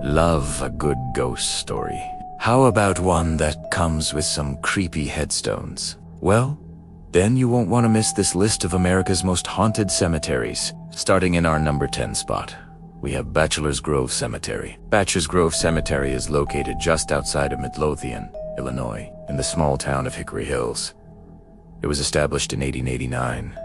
Love a good ghost story. How about one that comes with some creepy headstones? Well, then you won't want to miss this list of America's most haunted cemeteries. Starting in our number 10 spot, we have Bachelor's Grove Cemetery. Bachelor's Grove Cemetery is located just outside of Midlothian, Illinois, in the small town of Hickory Hills. It was established in 1889,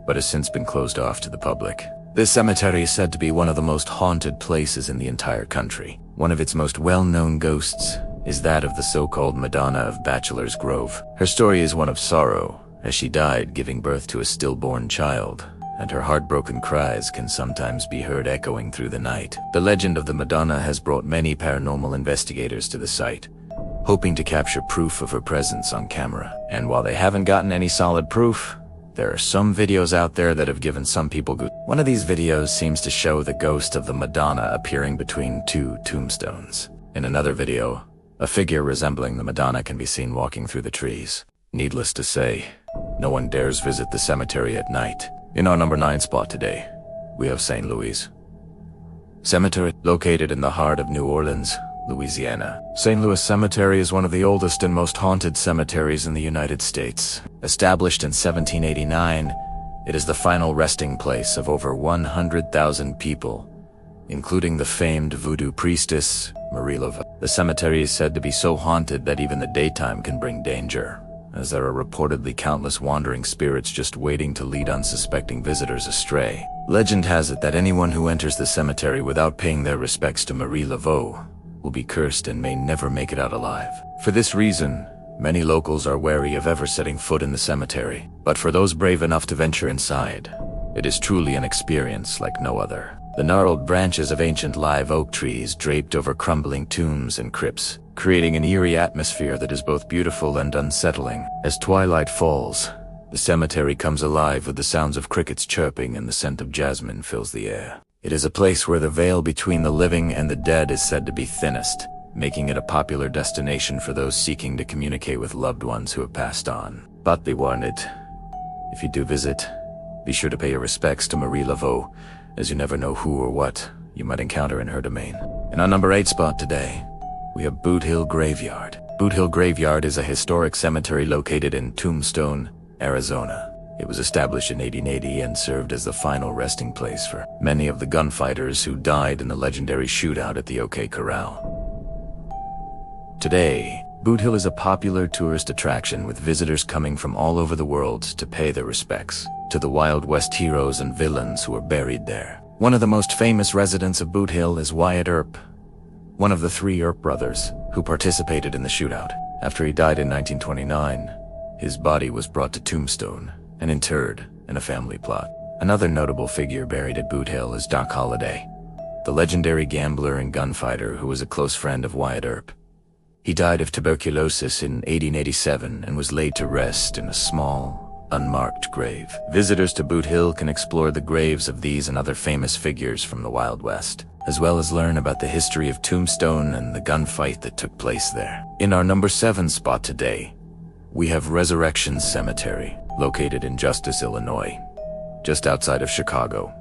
but has since been closed off to the public. This cemetery is said to be one of the most haunted places in the entire country. One of its most well-known ghosts is that of the so-called Madonna of Bachelor's Grove. Her story is one of sorrow, as she died giving birth to a stillborn child, and her heartbroken cries can sometimes be heard echoing through the night. The legend of the Madonna has brought many paranormal investigators to the site, hoping to capture proof of her presence on camera. And while they haven't gotten any solid proof, there are some videos out there that have given some people good. One of these videos seems to show the ghost of the Madonna appearing between two tombstones. In another video, a figure resembling the Madonna can be seen walking through the trees. Needless to say, no one dares visit the cemetery at night. In our number 9 spot today, we have St. Louis Cemetery, located in the heart of New Orleans, Louisiana. St. Louis Cemetery is one of the oldest and most haunted cemeteries in the United States. Established in 1789, it is the final resting place of over 100,000 people, including the famed voodoo priestess, Marie Laveau. The cemetery is said to be so haunted that even the daytime can bring danger, as there are reportedly countless wandering spirits just waiting to lead unsuspecting visitors astray. Legend has it that anyone who enters the cemetery without paying their respects to Marie Laveau will be cursed and may never make it out alive. For this reason, many locals are wary of ever setting foot in the cemetery. But for those brave enough to venture inside, it is truly an experience like no other. The gnarled branches of ancient live oak trees draped over crumbling tombs and crypts, creating an eerie atmosphere that is both beautiful and unsettling. As twilight falls, the cemetery comes alive with the sounds of crickets chirping and the scent of jasmine fills the air. It is a place where the veil between the living and the dead is said to be thinnest, making it a popular destination for those seeking to communicate with loved ones who have passed on. But be warned, if you do visit, be sure to pay your respects to Marie Laveau, as you never know who or what you might encounter in her domain. In our number 8 spot today, we have Boot Hill Graveyard. Boot Hill Graveyard is a historic cemetery located in Tombstone, Arizona. It was established in 1880 and served as the final resting place for many of the gunfighters who died in the legendary shootout at the OK Corral. Today, Boot Hill is a popular tourist attraction with visitors coming from all over the world to pay their respects to the Wild West heroes and villains who are buried there. One of the most famous residents of Boot Hill is Wyatt Earp, one of the 3 Earp brothers who participated in the shootout. After he died in 1929, his body was brought to Tombstone and interred in a family plot. Another notable figure buried at Boot Hill is Doc Holliday, the legendary gambler and gunfighter who was a close friend of Wyatt Earp. He died of tuberculosis in 1887 and was laid to rest in a small, unmarked grave. Visitors to Boot Hill can explore the graves of these and other famous figures from the Wild West, as well as learn about the history of Tombstone and the gunfight that took place there. In our number 7 spot today, we have Resurrection Cemetery, located in Justice, Illinois, just outside of Chicago.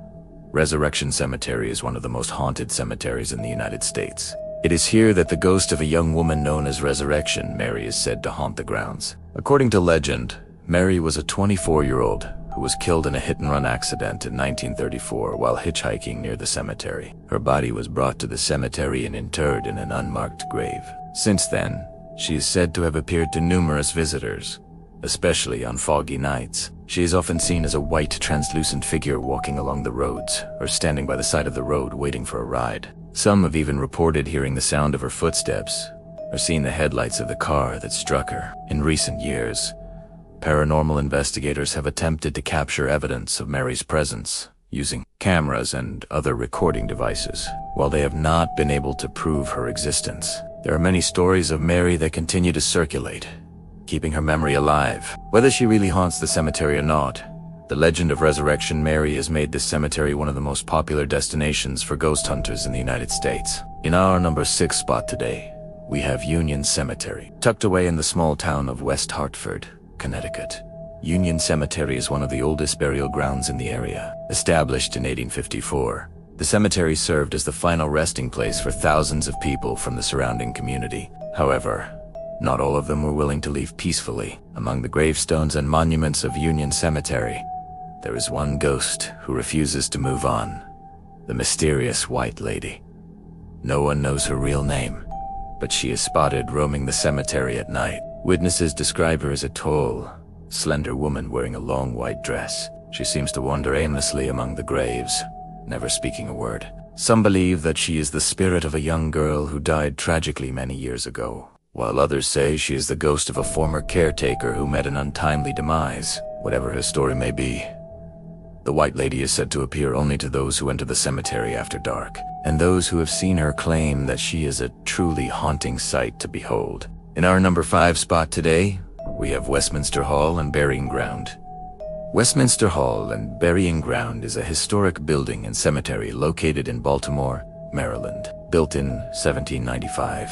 Resurrection Cemetery is one of the most haunted cemeteries in the United States. It is here that the ghost of a young woman known as Resurrection Mary is said to haunt the grounds. According to legend, Mary was a 24-year-old who was killed in a hit-and-run accident in 1934 while hitchhiking near the cemetery. Her body was brought to the cemetery and interred in an unmarked grave. Since then, she is said to have appeared to numerous visitors, especially on foggy nights. She is often seen as a white, translucent figure walking along the roads or standing by the side of the road waiting for a ride. Some have even reported hearing the sound of her footsteps or seen the headlights of the car that struck her. In recent years, paranormal investigators have attempted to capture evidence of Mary's presence using cameras and other recording devices. While they have not been able to prove her existence, there are many stories of Mary that continue to circulate, keeping her memory alive. Whether she really haunts the cemetery or not, the legend of Resurrection Mary has made this cemetery one of the most popular destinations for ghost hunters in the United States. In our number 6 spot today, we have Union Cemetery. Tucked away in the small town of West Hartford, Connecticut, Union Cemetery is one of the oldest burial grounds in the area. Established in 1854, The cemetery served as the final resting place for thousands of people from the surrounding community. However, not all of them were willing to leave peacefully. Among the gravestones and monuments of Union Cemetery, there is one ghost who refuses to move on. The mysterious White Lady. No one knows her real name, but she is spotted roaming the cemetery at night. Witnesses describe her as a tall, slender woman wearing a long white dress. She seems to wander aimlessly among the graves, never speaking a word. Some believe that she is the spirit of a young girl who died tragically many years ago, while others say she is the ghost of a former caretaker who met an untimely demise. Whatever her story may be, the White Lady is said to appear only to those who enter the cemetery after dark, and those who have seen her claim that she is a truly haunting sight to behold. In our number 5 spot today, we have Westminster Hall and Burying Ground. Westminster Hall and Burying Ground is a historic building and cemetery located in Baltimore, Maryland. Built in 1795,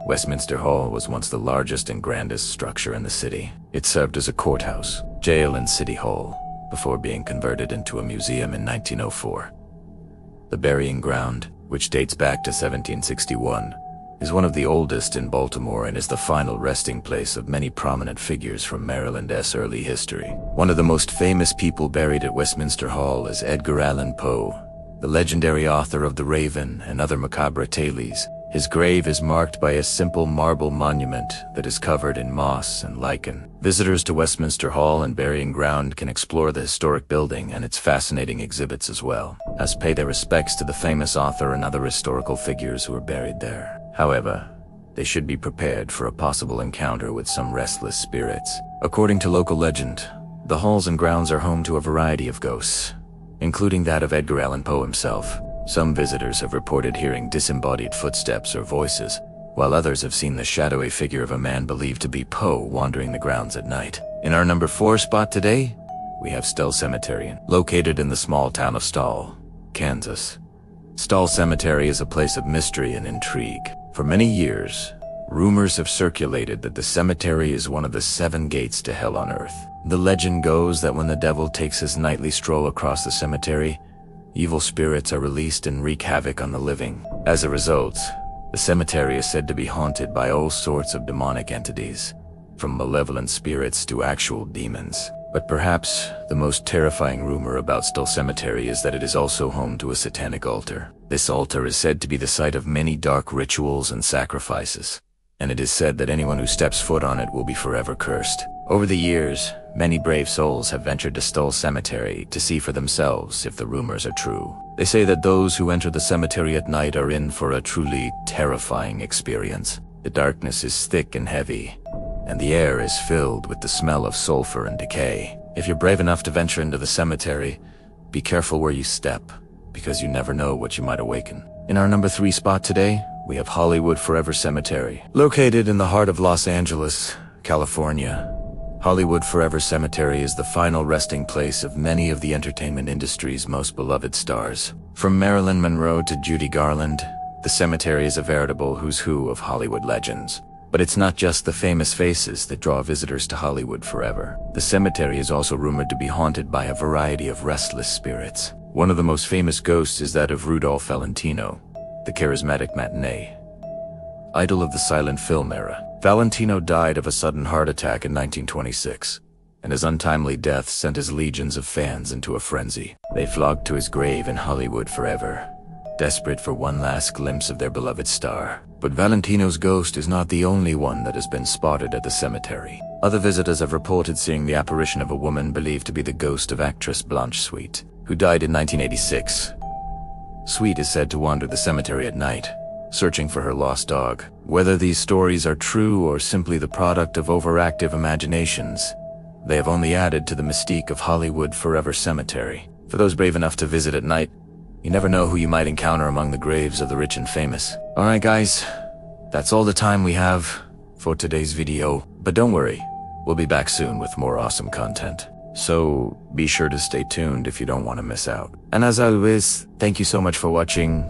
Westminster Hall was once the largest and grandest structure in the city. It served as a courthouse, jail, and city hall, before being converted into a museum in 1904. The Burying Ground, which dates back to 1761, is one of the oldest in Baltimore and is the final resting place of many prominent figures from Maryland's early history. One of the most famous people buried at Westminster Hall is Edgar Allan Poe, the legendary author of The Raven and other macabre tales. His grave is marked by a simple marble monument that is covered in moss and lichen. Visitors to Westminster Hall and Burying Ground can explore the historic building and its fascinating exhibits as well as pay their respects to the famous author and other historical figures who are buried there. However, they should be prepared for a possible encounter with some restless spirits. According to local legend, the halls and grounds are home to a variety of ghosts, including that of Edgar Allan Poe himself. Some visitors have reported hearing disembodied footsteps or voices, while others have seen the shadowy figure of a man believed to be Poe wandering the grounds at night. In our number 4 spot today, we have Stell Cemetery, located in the small town of Stall, Kansas. Stall Cemetery is a place of mystery and intrigue. For many years, rumors have circulated that the cemetery is one of the 7 gates to hell on earth. The legend goes that when the devil takes his nightly stroll across the cemetery, evil spirits are released and wreak havoc on the living. As a result, the cemetery is said to be haunted by all sorts of demonic entities, from malevolent spirits to actual demons. But perhaps the most terrifying rumor about Stell Cemetery is that it is also home to a satanic altar. This altar is said to be the site of many dark rituals and sacrifices, and it is said that anyone who steps foot on it will be forever cursed. Over the years, many brave souls have ventured to Stell Cemetery to see for themselves if the rumors are true. They say that those who enter the cemetery at night are in for a truly terrifying experience. The darkness is thick and heavy, and the air is filled with the smell of sulfur and decay. If you're brave enough to venture into the cemetery, be careful where you step, because you never know what you might awaken. In our number 3 spot today, we have Hollywood Forever Cemetery. Located in the heart of Los Angeles, California, Hollywood Forever Cemetery is the final resting place of many of the entertainment industry's most beloved stars. From Marilyn Monroe to Judy Garland, the cemetery is a veritable who's who of Hollywood legends. But it's not just the famous faces that draw visitors to Hollywood Forever. The cemetery is also rumored to be haunted by a variety of restless spirits. One of the most famous ghosts is that of Rudolph Valentino, the charismatic matinee idol of the silent film era. Valentino died of a sudden heart attack in 1926, and his untimely death sent his legions of fans into a frenzy. They flocked to his grave in Hollywood Forever, desperate for one last glimpse of their beloved star. But Valentino's ghost is not the only one that has been spotted at the cemetery. Other visitors have reported seeing the apparition of a woman believed to be the ghost of actress Blanche Sweet, who died in 1986. Sweet is said to wander the cemetery at night, searching for her lost dog. Whether these stories are true or simply the product of overactive imaginations, they have only added to the mystique of Hollywood Forever Cemetery. For those brave enough to visit at night, you never know who you might encounter among the graves of the rich and famous. Alright guys, that's all the time we have for today's video. But don't worry, we'll be back soon with more awesome content. So be sure to stay tuned if you don't want to miss out. And as always, thank you so much for watching.